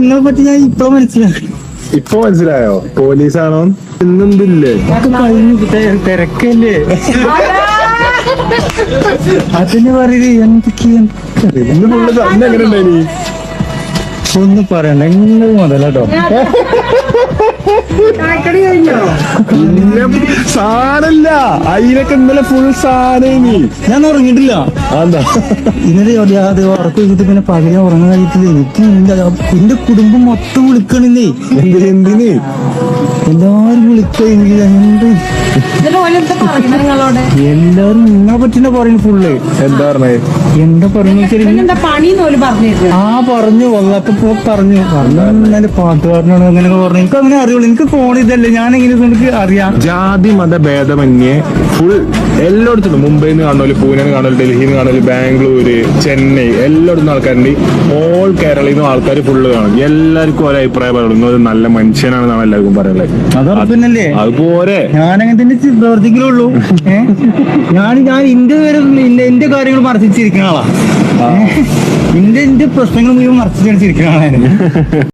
നിങ്ങളെ പറ്റി ഞാൻ ഇപ്പൊ മനസ്സിലാക്കി. ഇപ്പൊ മനസ്സിലായോ പോലീസാണോ ഇന്നെന്തില്ലേ തിരക്കല്ലേ അതിന് പറയുന്നത് എന്തൊക്കെയാ ഇന്ന് ഫുള്ള് തന്നെ എങ്ങനെ ഉണ്ടായി ഒന്നും പറയണ്ട നിങ്ങൾ മുതലാട്ടോ. സാധനല്ല അതിനൊക്കെ ഇന്നലെ ഫുൾ സാധനം ഞാൻ ഉറങ്ങിയിട്ടില്ല. എന്താ ഇന്നലെ അത് ഉറക്കം വെച്ചിട്ട് പിന്നെ പകല ഉറങ്ങാൻ കഴിയത്തില്ല. എനിക്ക് എന്റെ കുടുംബം മൊത്തം വിളിക്കണില്ലേ. എന്തിന് എല്ലാരും വിളിക്കുന്നില്ല. എല്ലാരും നിങ്ങളെ പറ്റിന്നെ പറയുന്നു ഫുള്ള്. എന്താ പറഞ്ഞേ എന്താ പറയുന്ന പറഞ്ഞു വന്നപ്പോ പറഞ്ഞു പാട്ടുകാരനോട് അങ്ങനെ പറഞ്ഞു. എനിക്ക് അങ്ങനെ അറിയുള്ളൂ. എനിക്ക് ഫോൺ ഇതല്ലേ ഞാൻ എങ്ങനെ എനിക്ക് അറിയാം. ജാതി മത ഭേദമന്യേ ഫുൾ എല്ലായിടത്തും മുംബൈയിൽ നിന്ന് കാണുമല്ലോ, പൂനെ കാണുമല്ലോ, ഡൽഹിയിൽ നിന്ന് കാണുമല്ലോ, ബാംഗ്ലൂര്, ചെന്നൈ എല്ലായിടത്തും ആൾക്കാരുണ്ട്. ഓൾ കേരളയിൽ നിന്നും ആൾക്കാർ ഫുള്ള് കാണും. എല്ലാവർക്കും ഓരോ അഭിപ്രായം പറയുന്നു. ഒരു നല്ല മനുഷ്യനാണെന്നാണ് എല്ലാവർക്കും പറയുന്നത്. അതല്ലേ അതുപോലെ ഞാനങ്ങനെ തന്നെ പ്രവർത്തിക്കലുള്ളൂ. ഞാൻ എന്റെ പേര് എന്റെ കാര്യങ്ങൾ മറച്ചിരിക്കുന്ന ആളാ. എന്റെ പ്രശ്നങ്ങൾ മുഴുവൻ മറച്ചിരിക്കുന്ന ആളാണ്.